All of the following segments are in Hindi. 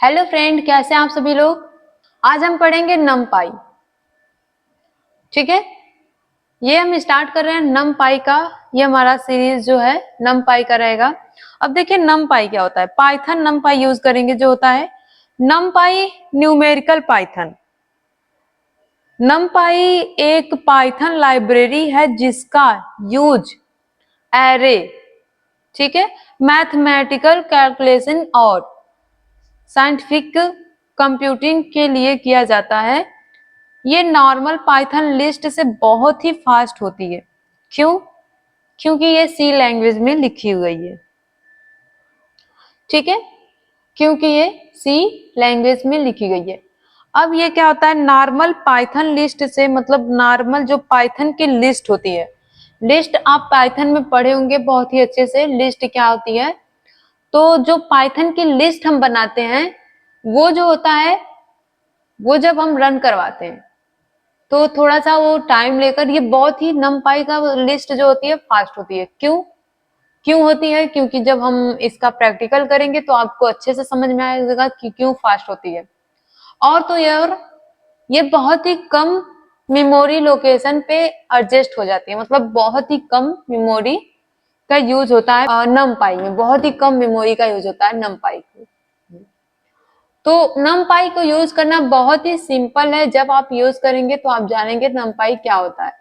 हेलो फ्रेंड, कैसे हैं आप सभी लोग। आज हम पढ़ेंगे नमपाई। ठीक है, ये हम स्टार्ट कर रहे हैं नमपाई का। ये हमारा सीरीज जो है नमपाई का रहेगा। अब देखिए नमपाई क्या होता है। पाइथन नमपाई यूज करेंगे जो होता है नमपाई न्यूमेरिकल पाइथन। नमपाई एक पाइथन लाइब्रेरी है जिसका यूज एरे, ठीक है, मैथमेटिकल कैलकुलेशन और साइंटिफिक कंप्यूटिंग के लिए किया जाता है। ये नॉर्मल पाइथन लिस्ट से बहुत ही फास्ट होती है। क्यों? क्योंकि ये सी लैंग्वेज में लिखी हुई है। ठीक है, क्योंकि ये सी लैंग्वेज में लिखी गई है। अब ये क्या होता है, नॉर्मल पाइथन लिस्ट से मतलब नॉर्मल जो पाइथन की लिस्ट होती है, लिस्ट आप पाइथन में पढ़े होंगे बहुत ही अच्छे से। लिस्ट क्या होती है, तो जो पाइथन की लिस्ट हम बनाते हैं वो जो होता है, वो जब हम रन करवाते हैं तो थोड़ा सा वो टाइम लेकर, ये बहुत ही नमपाई का लिस्ट जो होती है फास्ट होती है। क्यों क्यों होती है? क्योंकि जब हम इसका प्रैक्टिकल करेंगे तो आपको अच्छे से समझ में आएगा कि क्यों फास्ट होती है। और तो यार ये बहुत ही कम मेमोरी लोकेशन पे एडजस्ट हो जाती है, मतलब बहुत ही कम मेमोरी का यूज होता है नमपाई में। बहुत ही कम मेमोरी का यूज होता है नमपाई में। तो नमपाई को यूज करना बहुत ही सिंपल है। जब आप यूज करेंगे तो आप जानेंगे नमपाई क्या होता है।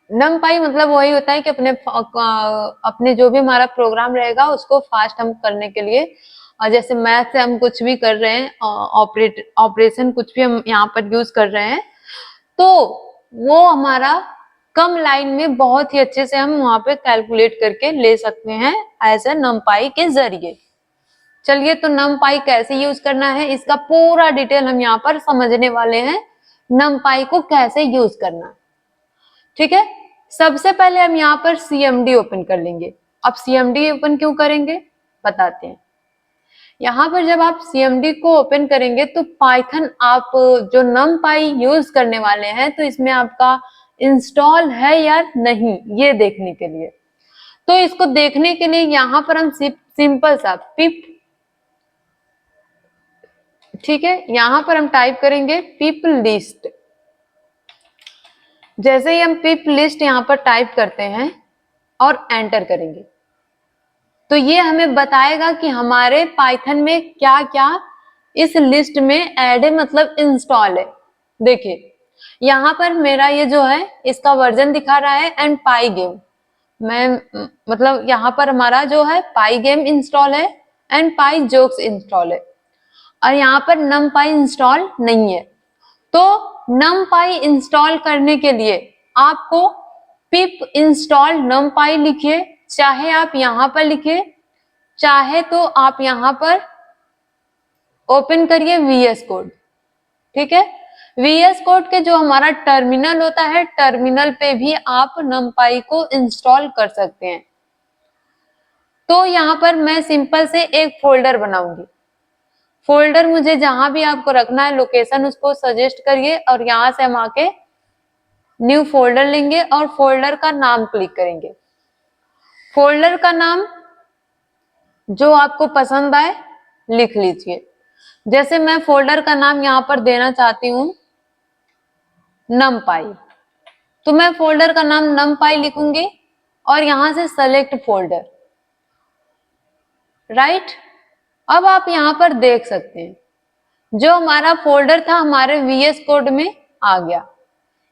नमपाई मतलब वही होता है कि अपने जो भी हमारा प्रोग्राम रहेगा उसको फास्ट हम करने के लिए, और जैसे मैथ से हम कुछ भी कर रहे हैं, ऑपरेशन कुछ भी हम यहाँ पर यूज कर रहे हैं, तो वो हमारा कम लाइन में बहुत ही अच्छे से हम वहां पे कैलकुलेट करके ले सकते हैं एज ए नमपाई के जरिए। चलिए, तो नमपाई कैसे यूज करना है इसका पूरा डिटेल हम यहाँ पर समझने वाले हैं। नमपाई को कैसे यूज करना, ठीक है। सबसे पहले हम यहाँ पर सीएमडी ओपन कर लेंगे। अब सीएमडी ओपन क्यों करेंगे बताते हैं। यहाँ पर जब आप सीएमडी को ओपन करेंगे तो पाइथन आप जो नमपाई यूज करने वाले हैं तो इसमें आपका इंस्टॉल है या नहीं ये देखने के लिए, तो इसको देखने के लिए यहाँ पर हम सिंपल सा पिप, ठीक है, यहाँ पर हम टाइप करेंगे पिप लिस्ट। जैसे ही हम पिप लिस्ट यहाँ पर टाइप करते हैं और एंटर करेंगे तो ये हमें बताएगा कि हमारे पाइथन में क्या क्या इस लिस्ट में ऐड है, मतलब इंस्टॉल है। देखिए यहाँ पर मेरा ये जो है इसका वर्जन दिखा रहा है एंड पाई गेम। मैं मतलब यहाँ पर हमारा जो है पाई गेम इंस्टॉल है एंड पाई जोक्स इंस्टॉल है, और यहाँ पर नमपाई इंस्टॉल नहीं है। तो नमपाई इंस्टॉल करने के लिए आपको पिप इंस्टॉल नमपाई लिखिए, चाहे आप यहाँ पर लिखिए, चाहे तो आप यहाँ पर ओपन करिए वीएस कोड। ठीक है, वीएस कोड के जो हमारा टर्मिनल होता है, टर्मिनल पे भी आप नमपाई को इंस्टॉल कर सकते हैं। तो यहाँ पर मैं सिंपल से एक फोल्डर बनाऊंगी। फोल्डर मुझे जहां भी आपको रखना है लोकेशन उसको सजेस्ट करिए, और यहाँ से हम आके न्यू फोल्डर लेंगे और फोल्डर का नाम क्लिक करेंगे। फोल्डर का नाम जो आपको पसंद आए लिख लीजिए। जैसे मैं फोल्डर का नाम यहाँ पर देना चाहती हूँ नमपाई, तो मैं फोल्डर का नाम नमपाई लिखूंगी और यहां से सेलेक्ट फोल्डर। राइट, अब आप यहाँ पर देख सकते हैं जो हमारा फोल्डर था हमारे वीएस कोड में आ गया।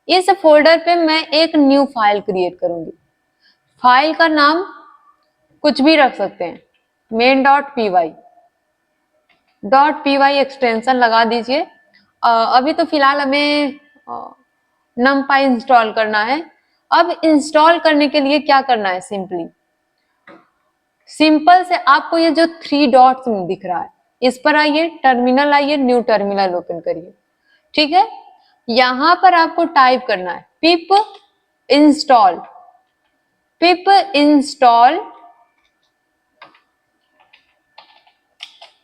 इस फोल्डर पे मैं एक न्यू फाइल क्रिएट करूंगी। फाइल का नाम कुछ भी रख सकते हैं, main.py एक्सटेंशन लगा दीजिए। अभी तो फिलहाल हमें नमपाई इंस्टॉल करना है। अब इंस्टॉल करने के लिए क्या करना है, सिंपल से आपको ये जो 3 डॉट्स दिख रहा है इस पर आइए, टर्मिनल आइए, न्यू टर्मिनल ओपन करिए। ठीक है, यहां पर आपको टाइप करना है पिप इंस्टॉल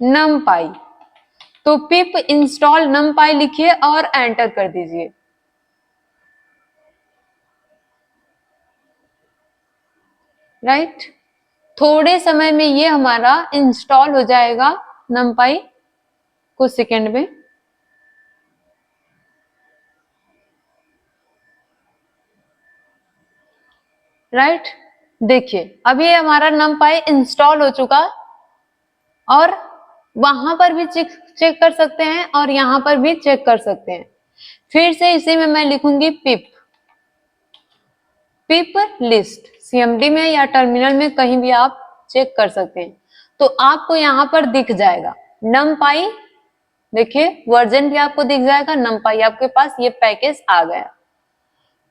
नमपाई। तो पिप इंस्टॉल नमपाई लिखिए और एंटर कर दीजिए। राइट, थोड़े समय में ये हमारा इंस्टॉल हो जाएगा numpy, कुछ सेकंड में। राइट, देखिए अब ये हमारा numpy इंस्टॉल हो चुका, और वहां पर भी चेक कर सकते हैं और यहां पर भी चेक कर सकते हैं। फिर से इसी में मैं लिखूंगी पिप लिस्ट। सीएमडी में या टर्मिनल में कहीं भी आप चेक कर सकते हैं, तो आपको यहाँ पर दिख जाएगा numpy, देखिए वर्जन भी आपको दिख जाएगा, numpy आपके पास ये पैकेज आ गया,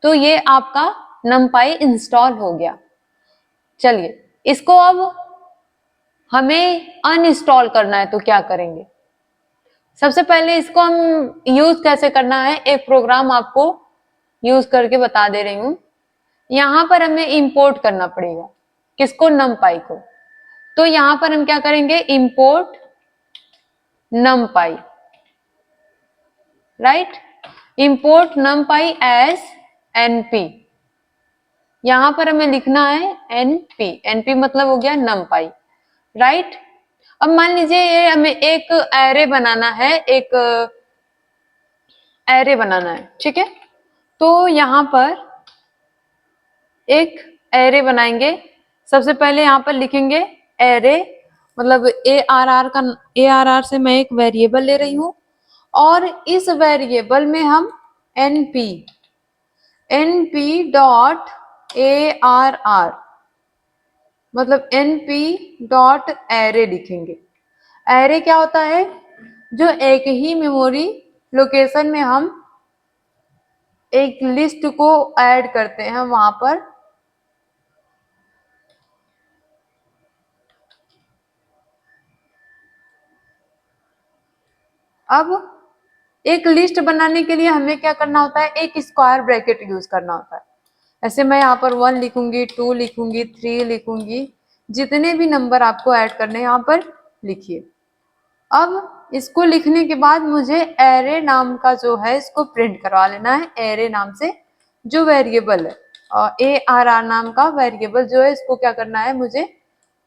तो ये आपका numpy इंस्टॉल हो गया। चलिए इसको अब हमें अनइंस्टॉल करना है, तो क्या करेंगे? सबसे पहले इसको हम यूज कैसे करना है, एक प्रोग्राम आपको यूज करके बता दे रही हूं। यहां पर हमें इंपोर्ट करना पड़ेगा, किसको? numpy को। तो यहां पर हम क्या करेंगे? Import numpy, right, import numpy as np। यहां पर हमें लिखना है np मतलब हो गया numpy, राइट। अब मान लीजिए ये हमें एक एरे बनाना है, एक एरे बनाना है, ठीक है। तो यहां पर एक एरे बनाएंगे। सबसे पहले यहां पर लिखेंगे एरे, मतलब ARR से मैं एक वेरिएबल ले रही हूं, और इस वेरिएबल में हम np डॉट ARR मतलब np डॉट एरे लिखेंगे। एरे क्या होता है? जो एक ही मेमोरी लोकेशन में हम एक लिस्ट को ऐड करते हैं वहां पर। अब एक लिस्ट बनाने के लिए हमें क्या करना होता है? एक स्क्वायर ब्रैकेट यूज करना होता है। ऐसे मैं यहाँ पर 1 लिखूंगी, 2 लिखूंगी, 3 लिखूंगी, जितने भी नंबर आपको ऐड करने हैं यहाँ पर लिखिए। अब इसको लिखने के बाद मुझे एरे नाम का जो है इसको प्रिंट करवा लेना है। एरे नाम से जो वेरिएबल है, और ARR नाम का वेरिएबल जो है, इसको क्या करना है? मुझे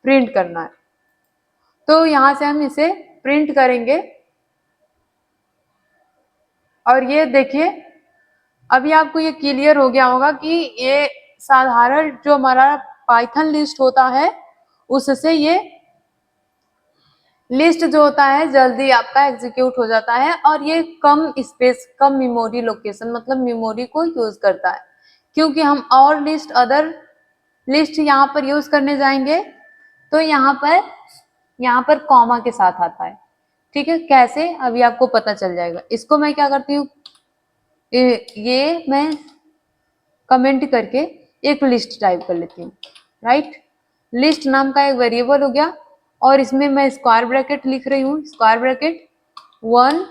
प्रिंट करना है। तो यहां से हम इसे प्रिंट करेंगे, और ये देखिए अभी आपको ये क्लियर हो गया होगा कि ये साधारण जो हमारा पाइथन लिस्ट होता है उससे ये लिस्ट जो होता है जल्दी आपका एग्जीक्यूट हो जाता है, और ये कम स्पेस, कम मेमोरी लोकेशन मतलब मेमोरी को यूज करता है। क्योंकि हम और अदर लिस्ट यहाँ पर यूज करने जाएंगे तो यहाँ पर कॉमा के साथ आता है, ठीक है। कैसे अभी आपको पता चल जाएगा। इसको मैं क्या करती हूँ, ये मैं कमेंट करके एक लिस्ट टाइप कर लेती हूँ, राइट। लिस्ट नाम का एक वेरिएबल हो गया, और इसमें मैं स्क्वायर ब्रैकेट लिख रही हूँ। Square bracket 1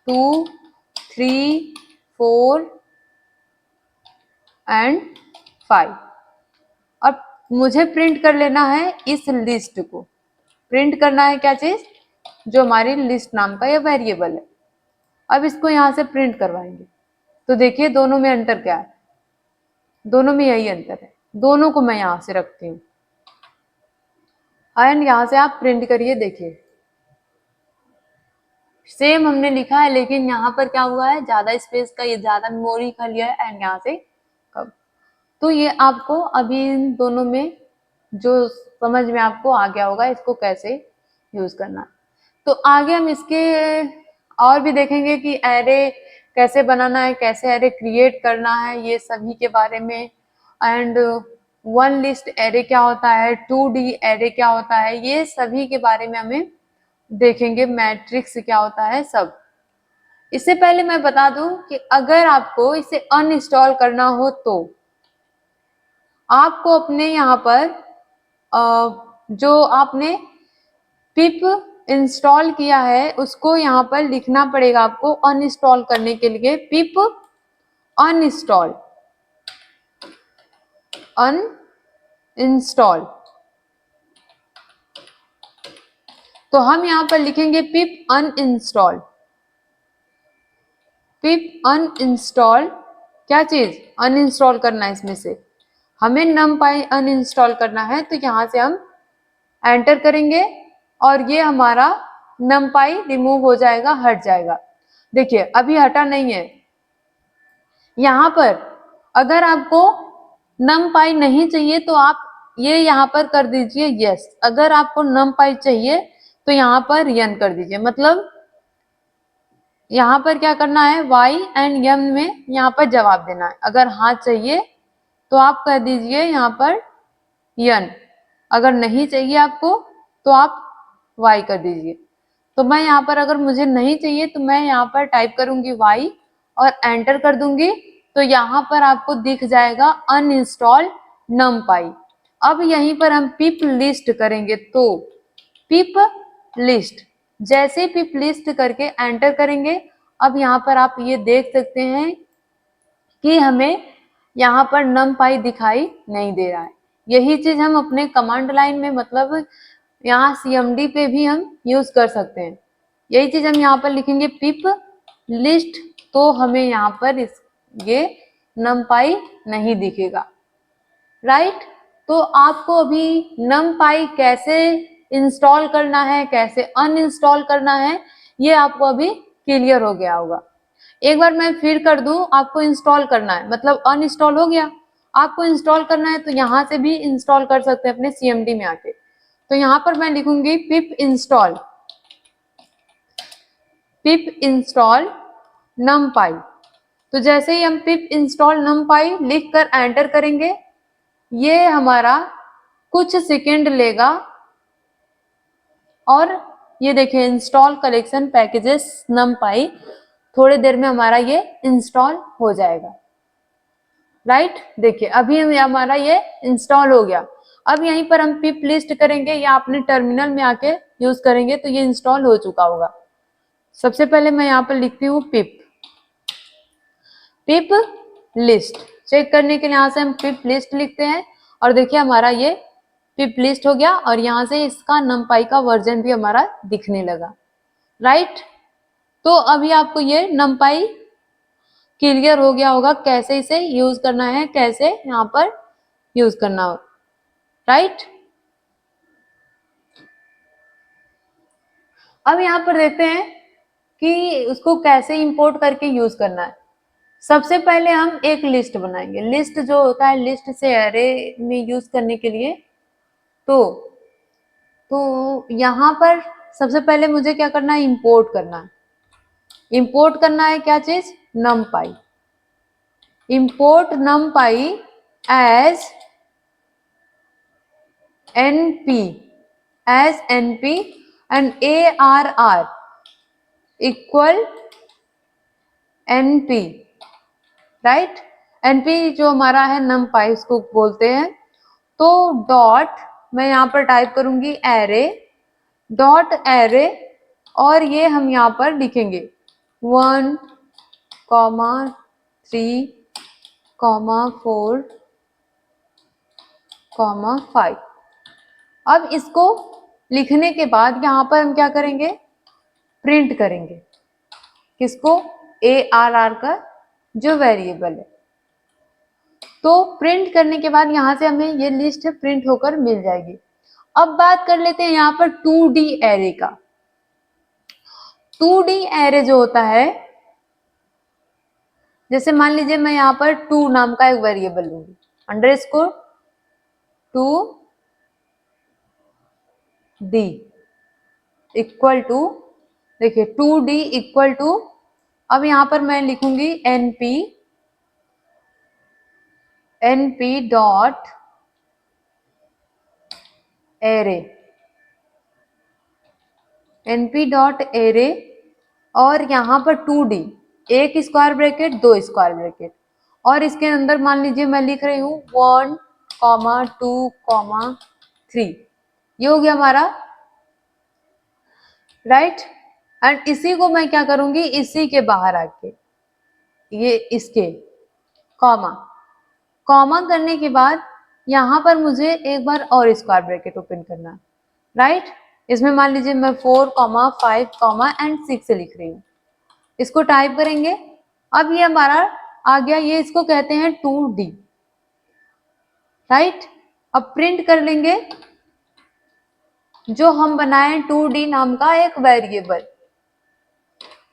2 3 4 and 5। अब मुझे प्रिंट कर लेना है इस लिस्ट को। प्रिंट करना है क्या चीज? जो हमारी लिस्ट नाम का ये वेरिएबल है। अब इसको यहाँ से प्रिंट करवाएंगे, तो देखिए दोनों में अंतर क्या है? दोनों में यही अंतर है। दोनों को मैं यहां से रखती हूँ, एंड यहां से आप प्रिंट करिए। देखिए सेम हमने लिखा है, लेकिन यहाँ पर क्या हुआ है? ज्यादा स्पेस का, ये ज्यादा मेमोरी खा लिया है, एंड यहाँ से कम। तो ये आपको अभी इन दोनों में जो समझ में आपको आ गया होगा इसको कैसे यूज करना। तो आगे हम इसके और भी देखेंगे कि एरे कैसे बनाना है, कैसे एरे क्रिएट करना है, ये सभी के बारे में। एंड वन लिस्ट एरे क्या होता है, 2D एरे क्या होता है, ये सभी के बारे में हमें देखेंगे। मैट्रिक्स क्या होता है, सब। इससे पहले मैं बता दूं कि अगर आपको इसे अनइंस्टॉल करना हो तो आपको अपने यहाँ पर जो आपने पिप इंस्टॉल किया है उसको यहाँ पर लिखना पड़ेगा आपको। अनइंस्टॉल करने के लिए पिप अनइंस्टॉल तो हम यहाँ पर लिखेंगे पिप अनइंस्टॉल। पिप अनइंस्टॉल क्या चीज? अनइंस्टॉल करना है इसमें से। हमें numpy अनइंस्टॉल करना है, तो यहाँ से हम एंटर करेंगे और ये हमारा numpy रिमूव हो जाएगा, हट जाएगा। देखिए अभी हटा नहीं है। यहाँ पर अगर आपको numpy नहीं चाहिए तो आप ये यहाँ पर कर दीजिए यस, अगर आपको numpy चाहिए तो यहाँ पर यन कर दीजिए। मतलब यहाँ पर क्या करना है, y एंड m में यहाँ पर जवाब देना है। अगर हाँ चाहिए तो आप कह दीजिए यहाँ पर यन, अगर नहीं चाहिए आपको तो आप y कर दीजिए। तो मैं यहाँ पर अगर मुझे नहीं चाहिए तो मैं यहाँ पर टाइप करूंगी y और एंटर कर दूंगी, तो यहाँ पर आपको दिख जाएगा अनइंस्टॉल numpy। अब यहीं पर हम पिप लिस्ट करेंगे, तो पिप लिस्ट, जैसे पिप लिस्ट करके एंटर करेंगे, अब यहाँ पर आप ये देख सकते हैं कि हमें यहाँ पर numpy दिखाई नहीं दे रहा है। यही चीज हम अपने कमांड लाइन में, मतलब यहाँ cmd पे भी हम यूज कर सकते हैं। यही चीज हम यहाँ पर लिखेंगे पिप लिस्ट, तो हमें यहाँ पर ये numpy नहीं दिखेगा, राइट। तो आपको अभी numpy कैसे इंस्टॉल करना है, कैसे अनइंस्टॉल करना है, ये आपको अभी क्लियर हो गया होगा। एक बार मैं फिर कर दूं, आपको इंस्टॉल करना है, मतलब अनइंस्टॉल हो गया, आपको इंस्टॉल करना है तो यहाँ से भी इंस्टॉल कर सकते हैं अपने cmd में आके। तो यहाँ पर मैं लिखूंगी पिप इंस्टॉल numpy। तो जैसे ही हम पिप इंस्टॉल numpy लिख कर एंटर करेंगे, ये हमारा कुछ सेकंड लेगा और ये देखिए इंस्टॉल कलेक्शन पैकेजेस numpy, थोड़ी देर में हमारा ये इंस्टॉल हो जाएगा, राइट। देखिए अभी हमारा ये इंस्टॉल हो गया। अब यहीं पर हम पिप लिस्ट करेंगे या अपने टर्मिनल में आके यूज करेंगे तो ये इंस्टॉल हो चुका होगा। सबसे पहले मैं यहाँ पर लिखती हूँ पिप लिस्ट। चेक करने के लिए यहाँ से हम पिप लिस्ट लिखते हैं और देखिए हमारा ये पिप लिस्ट हो गया और यहाँ से इसका numpy का वर्जन भी हमारा दिखने लगा, राइट। तो अभी आपको ये numpy क्लियर हो गया होगा, कैसे इसे यूज करना है, कैसे यहाँ पर यूज करना हो, राइट। अब यहाँ पर देखते हैं कि उसको कैसे इंपोर्ट करके यूज करना है। सबसे पहले हम एक लिस्ट बनाएंगे। लिस्ट जो होता है, लिस्ट से एरे में यूज करने के लिए, तो यहाँ पर सबसे पहले मुझे क्या करना है, इंपोर्ट करना है। इंपोर्ट करना है क्या चीज, numpy। Import numpy as np and arr equal np, right. np जो हमारा है numpy उसको बोलते हैं। तो डॉट मैं यहाँ पर टाइप करूंगी एरे, डॉट एरे, और ये हम यहाँ पर लिखेंगे 1, 3, 4, 5। अब इसको लिखने के बाद यहाँ पर हम क्या करेंगे, प्रिंट करेंगे। किसको, arr का जो वेरिएबल है। तो प्रिंट करने के बाद यहाँ से हमें ये लिस्ट प्रिंट होकर मिल जाएगी। अब बात कर लेते हैं यहाँ पर 2D एरे का। 2D एरे जो होता है, जैसे मान लीजिए मैं यहाँ पर 2 नाम का एक वेरिएबल लूंगी, अंडरस्कोर 2D इक्वल टू, देखिए 2D इक्वल टू, अब यहाँ पर मैं लिखूंगी np dot array, np dot array, और यहाँ पर 2D, एक स्क्वायर ब्रैकेट, 2 स्क्वायर ब्रैकेट, और इसके अंदर मान लीजिए मैं लिख रही हूँ 1, 2, 3। ये हो गया हमारा, राइट। एंड इसी को मैं क्या करूंगी, इसी के बाहर आके ये इसके कॉमा करने के बाद यहाँ पर मुझे एक बार और स्क्वायर ब्रैकेट ओपन करना है, राइट। इसमें मान लीजिए मैं 4, 5, एंड 6 लिख रही हूँ। इसको टाइप करेंगे। अब ये हमारा आ गया, ये इसको कहते हैं 2D। राइट। अब प्रिंट कर लेंगे जो हम बनाए 2D नाम का एक वेरिएबल,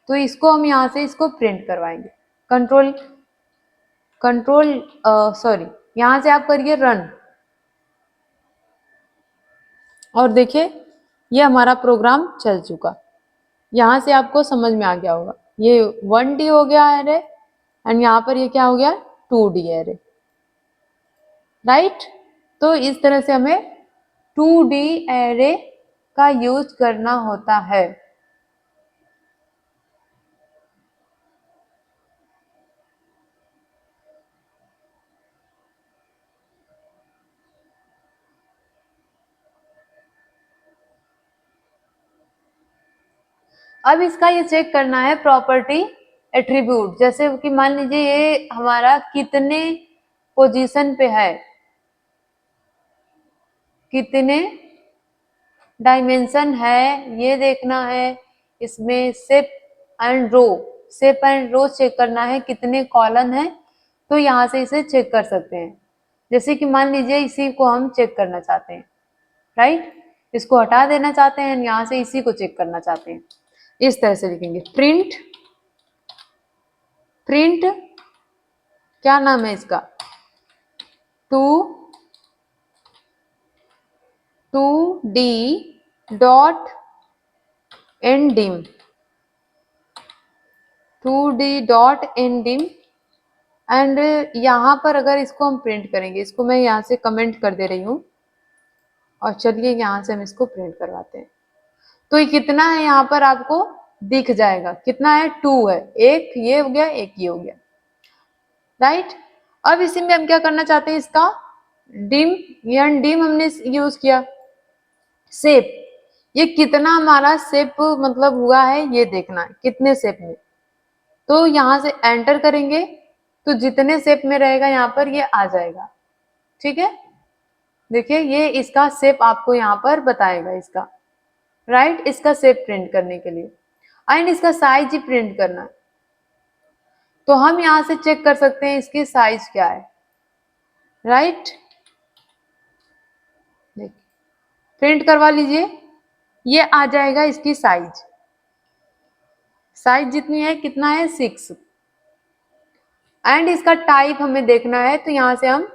तो इसको हम यहां से इसको प्रिंट करवाएंगे। कंट्रोल सॉरी, यहां से आप करिए रन, और देखिए ये हमारा प्रोग्राम चल चुका। यहां से आपको समझ में आ गया होगा, ये 1D हो गया एरे, एंड यहाँ पर ये क्या हो गया 2D एरे, राइट। तो इस तरह से हमें 2D एरे का यूज करना होता है। अब इसका ये चेक करना है प्रॉपर्टी एट्रीब्यूट, जैसे कि मान लीजिए ये हमारा कितने पोजीशन पे है, कितने डायमेंशन है ये देखना है। इसमें शेप एंड रो चेक करना है, कितने कॉलम है, तो यहाँ से इसे चेक कर सकते हैं। जैसे कि मान लीजिए इसी को हम चेक करना चाहते हैं, राइट, इसको हटा देना चाहते हैं, यहाँ से इसी को चेक करना चाहते हैं। इस तरह से लिखेंगे प्रिंट क्या नाम है इसका, 2D dot एंडिम, 2D dot एंडिम। And यहाँ पर अगर इसको हम प्रिंट करेंगे, इसको मैं यहाँ से कमेंट कर दे रही हूँ, और चलिए यहाँ से हम इसको प्रिंट करवाते हैं। तो ये कितना है यहाँ पर आपको दिख जाएगा, कितना है 2 है, एक ये हो गया, एक ये हो गया, राइट। अब इसी में हम क्या करना चाहते हैं, इसका डिम हमने यूज किया। शेप, ये कितना हमारा शेप मतलब हुआ है ये देखना है, कितने शेप में, तो यहाँ से एंटर करेंगे तो जितने शेप में रहेगा यहाँ पर ये आ जाएगा, ठीक है। देखिए ये इसका शेप आपको यहाँ पर बताएगा इसका, राइट, इसका शेप प्रिंट करने के लिए, एंड इसका साइज ही प्रिंट करना है। तो हम यहाँ से चेक कर सकते हैं इसकी साइज क्या है, राइट। देखिए प्रिंट करवा लीजिए, ये आ जाएगा इसकी साइज जितनी है, कितना है 6। एंड इसका टाइप हमें देखना है, तो यहां से हम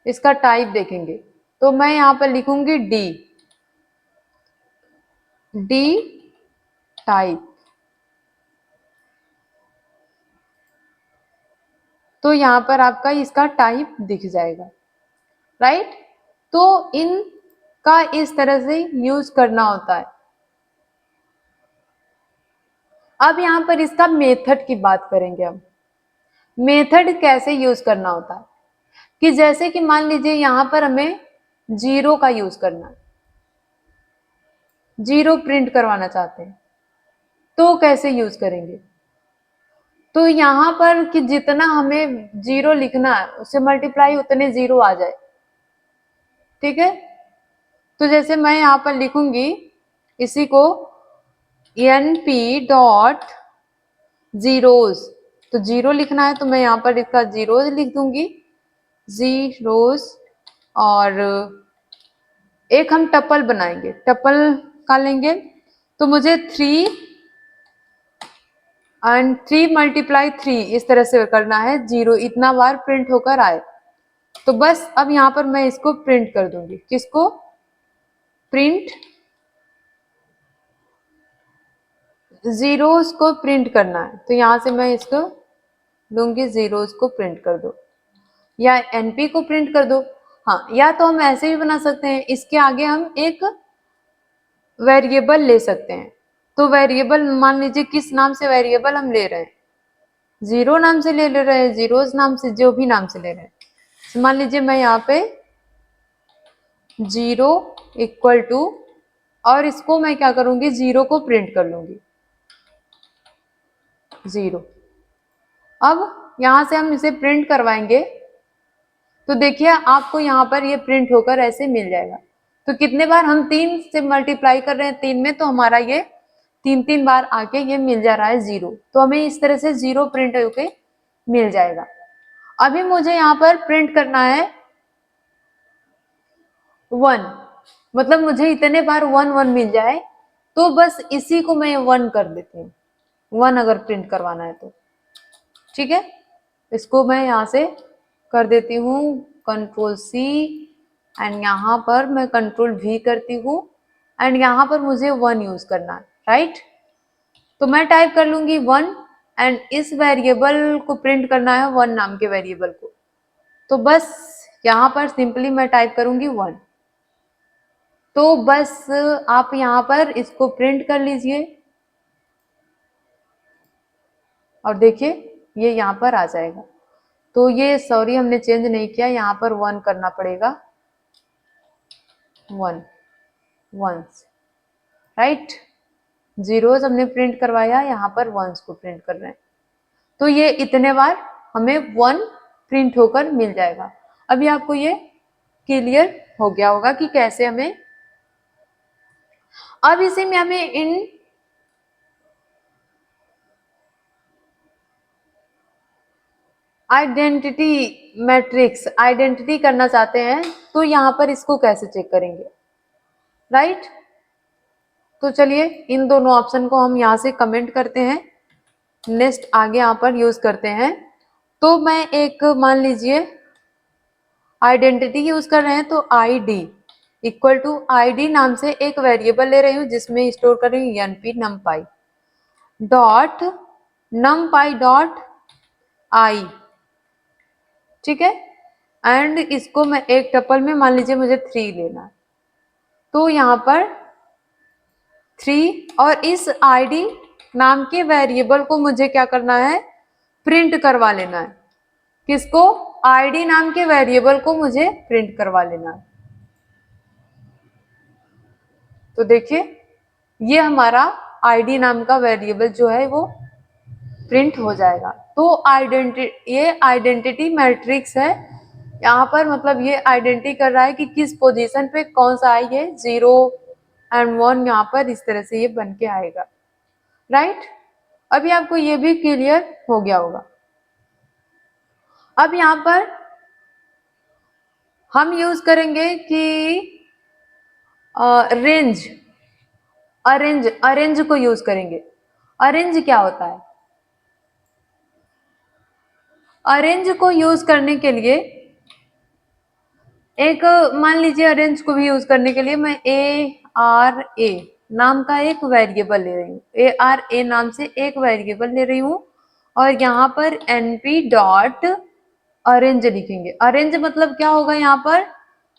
इसका टाइप देखेंगे, तो मैं यहां पर लिखूंगी डी टाइप, तो यहां पर आपका इसका टाइप दिख जाएगा, राइट। तो इनका इस तरह से यूज करना होता है। अब यहां पर इसका मेथड की बात करेंगे हम, मेथड कैसे यूज करना होता है, कि जैसे कि मान लीजिए यहां पर हमें 0 का यूज करना है, 0 प्रिंट करवाना चाहते हैं, तो कैसे यूज करेंगे, तो यहां पर कि जितना हमें 0 लिखना है उससे मल्टीप्लाई उतने 0 आ जाए, ठीक है। तो जैसे मैं यहां पर लिखूंगी इसी को np डॉट जीरोज, तो 0 लिखना है तो मैं यहाँ पर इसका जीरोज लिख दूंगी, जीरोज। और एक हम टपल बनाएंगे, टपल का लेंगे, तो मुझे 3 एंड 3 मल्टीप्लाई 3 इस तरह से करना है, 0 इतना बार प्रिंट होकर आए। तो बस अब यहाँ पर मैं इसको प्रिंट कर दूंगी, किसको, प्रिंट जीरोस को प्रिंट करना है, तो यहाँ से मैं इसको लूंगी जीरोस को प्रिंट कर दो, या एनपी को प्रिंट कर दो। हाँ, या तो हम ऐसे भी बना सकते हैं, इसके आगे हम एक वेरिएबल ले सकते हैं। तो वेरिएबल मान लीजिए किस नाम से वेरिएबल हम ले रहे हैं, 0 नाम से ले रहे हैं, जीरोस नाम से, जो भी नाम से ले रहे हैं। तो मान लीजिए मैं यहाँ पे 0 इक्वल टू, और इसको मैं क्या करूंगी, 0 को प्रिंट कर लूंगी, 0। अब यहां से हम इसे प्रिंट करवाएंगे, तो देखिए आपको यहाँ पर ये प्रिंट होकर ऐसे मिल जाएगा। तो कितने बार हम 3 से मल्टीप्लाई कर रहे हैं 3 में, तो हमारा ये 3 बार आके ये मिल जा रहा है 0, तो हमें इस तरह से 0 प्रिंट होके मिल जाएगा। अभी मुझे यहाँ पर प्रिंट करना है 1, मतलब मुझे इतने बार 1 1 मिल जाए तो बस इसी को मैं 1 कर देती हूँ, 1 अगर प्रिंट करवाना है तो। ठीक है, इसको मैं यहाँ से कर देती हूँ Ctrl+C एंड यहाँ पर मैं Ctrl+V करती हूँ एंड यहाँ पर मुझे 1 यूज करना है, राइट। तो मैं टाइप कर लूंगी 1 एंड इस वेरिएबल को प्रिंट करना है 1 नाम के वेरिएबल को, तो बस यहाँ पर सिंपली मैं टाइप करूंगी 1। तो बस आप यहाँ पर इसको प्रिंट कर लीजिए और देखिए ये यहाँ पर आ जाएगा। तो ये सॉरी हमने चेंज नहीं किया, यहाँ पर 1 करना पड़ेगा, 1 1s, राइट। जीरोस हमने प्रिंट करवाया, यहाँ पर 1s को प्रिंट कर रहे हैं। तो ये इतने बार हमें 1 प्रिंट होकर मिल जाएगा। अभी आपको ये क्लियर हो गया होगा कि कैसे हमें, अब इसी में हमें इन आइडेंटिटी मैट्रिक्स आइडेंटिटी करना चाहते हैं तो यहाँ पर इसको कैसे चेक करेंगे, राइट। तो चलिए इन दोनों ऑप्शन को हम यहाँ से कमेंट करते हैं, नेक्स्ट आगे यहाँ पर यूज करते हैं। तो मैं एक मान लीजिए आइडेंटिटी यूज कर रहे हैं, तो ID इक्वल टू ID नाम से एक वेरिएबल ले रही हूँ जिसमें स्टोर कर रही हूँ np numpy dot numpy dot I, ठीक है। एंड इसको मैं एक टपल में मान लीजिए मुझे 3 लेना है, तो यहाँ पर 3 और इस ID नाम के वेरिएबल को मुझे क्या करना है, प्रिंट करवा लेना है। किसको, ID नाम के वेरिएबल को मुझे प्रिंट करवा लेना है। तो देखिए ये हमारा ID नाम का वेरिएबल जो है वो प्रिंट हो जाएगा। तो ये आइडेंटिटी मैट्रिक्स है, यहाँ पर मतलब ये आइडेंटिटी कर रहा है कि किस पोजीशन पे कौन सा आई है, 0 एंड 1 यहाँ पर इस तरह से ये बन के आएगा, राइट। अभी आपको ये भी क्लियर हो गया होगा। अब यहाँ पर हम यूज करेंगे कि अरेंज को यूज करेंगे। अरेंज क्या होता है, अरेंज को यूज करने के लिए एक मान लीजिए अरेंज को भी यूज करने के लिए मैं ARA नाम का एक वेरिएबल ले रही हूँ, ARA नाम से एक वेरिएबल ले रही हूँ और यहाँ पर np डॉट अरेंज लिखेंगे। अरेंज मतलब क्या होगा, यहाँ पर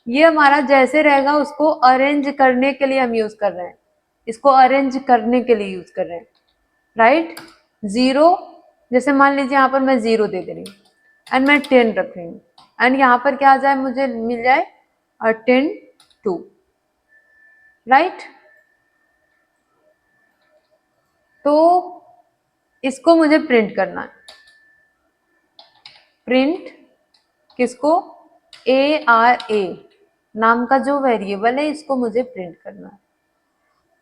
ये हमारा जैसे रहेगा उसको अरेंज करने के लिए हम यूज कर रहे हैं, इसको अरेंज करने के लिए यूज कर रहे हैं, राइट। 0 जैसे मान लीजिए यहाँ पर मैं 0 दे रही हूँ एंड मैं 10 रख रही हूँ एंड यहाँ पर क्या आ जाए, मुझे मिल जाए 10 2, राइट। तो इसको मुझे प्रिंट करना है, प्रिंट किसको, ARA नाम का जो वेरिएबल है इसको मुझे प्रिंट करना है।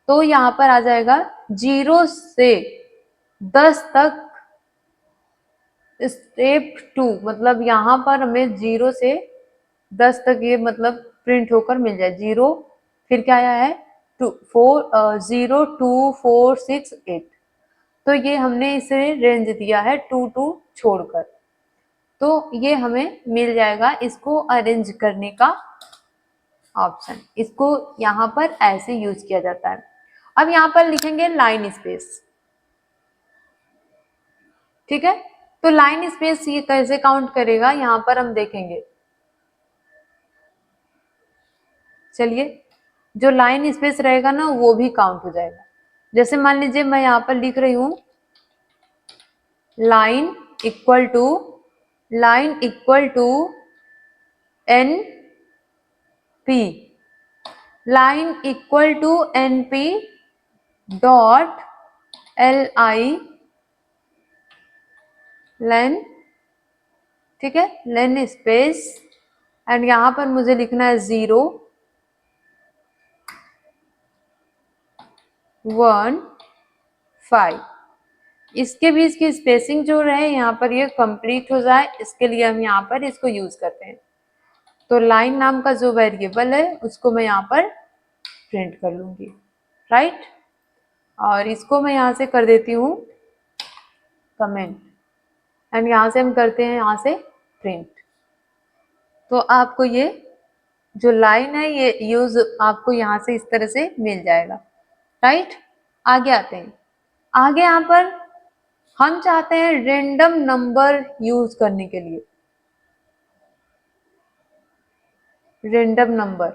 तो यहाँ पर आ जाएगा 0 से 10 तक स्टेप 2, मतलब यहाँ पर हमें 0 से 10 तक ये मतलब प्रिंट होकर मिल जाए। 0 फिर क्या आया है 0 2 4 6 8, तो ये हमने इसे रेंज दिया है 2 2 छोड़कर, तो ये हमें मिल जाएगा इसको अरेंज करने का ऑप्शन। इसको यहाँ पर ऐसे यूज किया जाता है। अब यहाँ पर लिखेंगे लाइन स्पेस, ठीक है। तो लाइन स्पेस ये कैसे काउंट करेगा यहाँ पर हम देखेंगे। चलिए जो लाइन स्पेस रहेगा ना वो भी काउंट हो जाएगा। जैसे मान लीजिए मैं यहाँ पर लिख रही हूँ line equal to NP, line equal to NP dot LI len, ठीक है, लेन स्पेस एंड यहाँ पर मुझे लिखना है 0 1 5, इसके बीच की स्पेसिंग जो रहे यहाँ पर ये कंप्लीट हो जाए, इसके लिए हम यहाँ पर इसको यूज करते हैं। तो लाइन नाम का जो वेरिएबल है उसको मैं यहाँ पर प्रिंट कर लूंगी, राइट। और इसको मैं यहाँ से कर देती हूँ कमेंट, एंड यहाँ से हम करते हैं यहाँ से प्रिंट। तो आपको ये जो लाइन है ये यूज आपको यहाँ से इस तरह से मिल जाएगा, राइट। आगे आते हैं। आगे यहाँ पर हम चाहते हैं रेंडम नंबर यूज करने के लिए, रेंडम नंबर।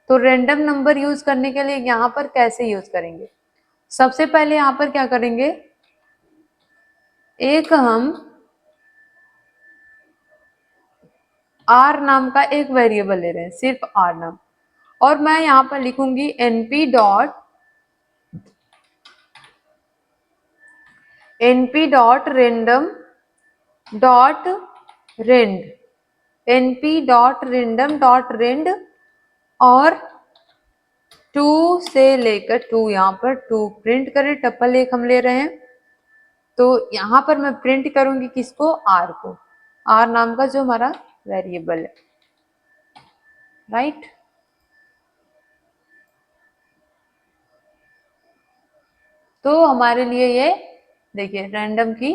तो रेंडम नंबर यूज करने के लिए यहाँ पर कैसे यूज करेंगे? सबसे पहले यहाँ पर क्या करेंगे, एक हम r नाम का एक वेरिएबल ले रहे हैं, सिर्फ r नाम, और मैं यहाँ पर लिखूंगी np dot random dot rand, np dot random dot rand, और 2 से लेकर 2 यहाँ पर 2 प्रिंट करें, टपल एक हम ले रहे हैं। तो यहाँ पर मैं प्रिंट करूंगी किसको, r को, r नाम का जो हमारा वेरिएबल है, राइट। तो हमारे लिए ये देखिए रैंडम की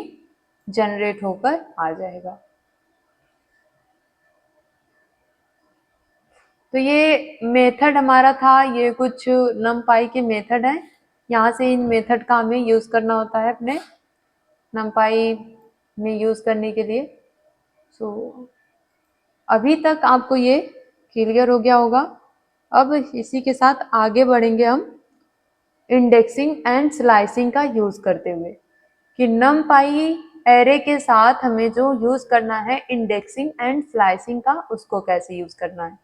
जनरेट होकर आ जाएगा। तो ये मेथड हमारा था, ये कुछ numpy के मेथड है, यहाँ से इन मेथड का हमें यूज करना होता है अपने numpy में यूज करने के लिए। सो अभी तक आपको ये क्लियर हो गया होगा। अब इसी के साथ आगे बढ़ेंगे हम इंडेक्सिंग एंड स्लाइसिंग का यूज करते हुए, कि numpy एरे के साथ हमें जो यूज करना है इंडेक्सिंग एंड स्लाइसिंग का, उसको कैसे यूज करना है।